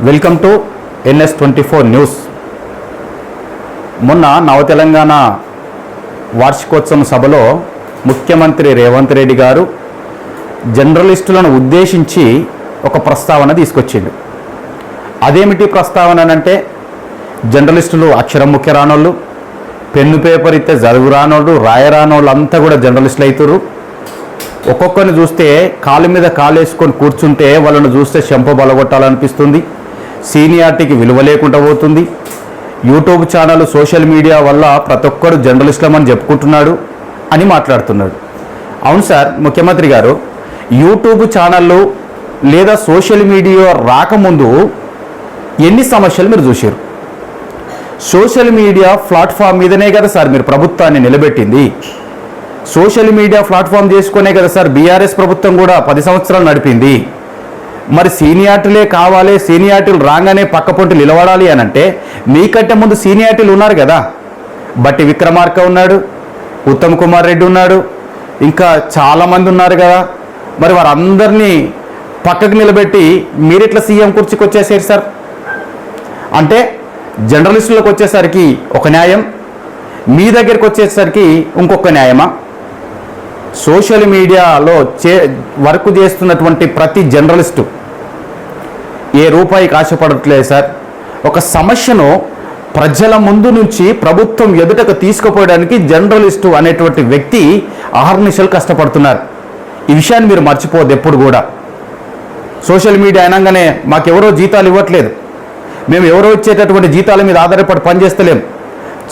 Welcome to NS24 news. మొన్న నవ తెలంగాణ వార్షికోత్సవం సభలో ముఖ్యమంత్రి రేవంత్ రెడ్డి గారు జర్నలిస్టులను ఉద్దేశించి ఒక ప్రస్తావన తీసుకొచ్చిండు. అదేమిటి ప్రస్తావన అంటే, జర్నలిస్టులు అక్షరం ముఖ్య రానోళ్ళు, పెన్ను పేపర్ ఇస్తే చదువు రానోళ్ళు, రాయరానోళ్ళు అంతా కూడా జర్నలిస్టులు అవుతారు. ఒక్కొక్కరిని చూస్తే కాలు మీద కాలు వేసుకొని కూర్చుంటే వాళ్ళను చూస్తే చెంప బలగొట్టాలనిపిస్తుంది. సీనియారిటీకి విలువ లేకుండా పోతుంది. యూట్యూబ్ ఛానల్, సోషల్ మీడియా వల్ల ప్రతి ఒక్కరు జర్నలిస్టులమని చెప్పుకుంటున్నాడు అని మాట్లాడుతున్నాడు. అవును సార్, ముఖ్యమంత్రి గారు, యూట్యూబ్ ఛానళ్ళు లేదా సోషల్ మీడియా రాకముందు ఎన్ని సమస్యలు మీరు చూశారు? సోషల్ మీడియా ప్లాట్ఫామ్ మీదనే కదా సార్ మీరు ప్రభుత్వాన్ని నిలబెట్టింది. సోషల్ మీడియా ప్లాట్ఫామ్ చేసుకునే కదా సార్ బీఆర్ఎస్ ప్రభుత్వం కూడా 10 సంవత్సరాలు నడిపింది. మరి సీనియారిటీలే కావాలి, సీనియారిటీలు రాగానే పక్కపొంటి నిలబడాలి అని అంటే మీకంటే ముందు సీనియారిటీలు ఉన్నారు కదా. బట్టి విక్రమార్క ఉన్నాడు, ఉత్తమ్ కుమార్ రెడ్డి ఉన్నాడు, ఇంకా చాలామంది ఉన్నారు కదా. మరి వారందరినీ పక్కకు నిలబెట్టి మీరిట్లా సీఎం కుర్చీకి వచ్చేసారు సార్. అంటే జర్నలిస్టులకు వచ్చేసరికి ఒక న్యాయం, మీ దగ్గరికి వచ్చేసరికి ఇంకొక న్యాయమా? సోషల్ మీడియాలో వర్క్ చేస్తున్నటువంటి ప్రతి జర్నలిస్టు ఏ రూపాయికి ఆశపడట్లేదు సార్. ఒక సమస్యను ప్రజల ముందు నుంచి ప్రభుత్వం ఎదుటకు తీసుకుపోవడానికి జర్నలిస్టు అనేటువంటి వ్యక్తి అహర్నిశలు కష్టపడుతున్నారు. ఈ విషయాన్ని మీరు మర్చిపోవద్దు ఎప్పుడు కూడా. సోషల్ మీడియా అనగానే మాకెవరో జీతాలు ఇవ్వట్లేదు, మేము ఎవరో ఇచ్చేటటువంటి జీతాల మీద ఆధారపడి పనిచేస్తలేం.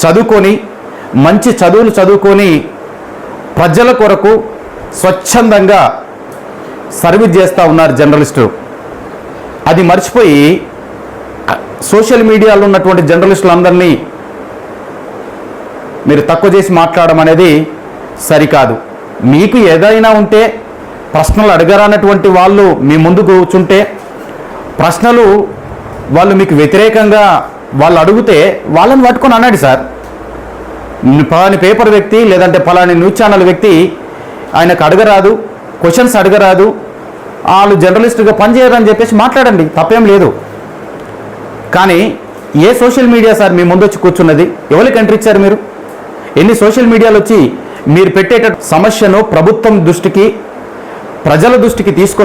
చదువుకొని మంచి చదువులు చదువుకొని ప్రజల కొరకు స్వచ్ఛందంగా సర్వీస్ చేస్తూ ఉన్నారు జర్నలిస్టులు. అది మర్చిపోయి సోషల్ మీడియాలో ఉన్నటువంటి జర్నలిస్టులందరినీ మీరు తక్కువ చేసి మాట్లాడడం అనేది సరికాదు. మీకు ఏదైనా ఉంటే ప్రశ్నలు అడగరానటువంటి వాళ్ళు మీ ముందు కూర్చుంటే ప్రశ్నలు వాళ్ళు మీకు వ్యతిరేకంగా వాళ్ళు అడిగితే వాళ్ళని పట్టుకొని అన్నాడు సార్. పలాని పేపర్ వ్యక్తి లేదంటే పలాని న్యూస్ ఛానల్ వ్యక్తి ఆయనకు అడగరాదు, క్వశ్చన్స్ అడగరాదు, వాళ్ళు జర్నలిస్టుగా పనిచేయరని చెప్పేసి మాట్లాడండి, తప్పేం లేదు. కానీ ఏ సోషల్ మీడియా సార్ మీ ముందు వచ్చి కూర్చున్నది? ఎవరికి ఎంట్రీ ఇచ్చారు మీరు? ఎన్ని సోషల్ మీడియాలు వచ్చి మీరు పెట్టేట సమస్యను ప్రభుత్వం దృష్టికి, ప్రజల దృష్టికి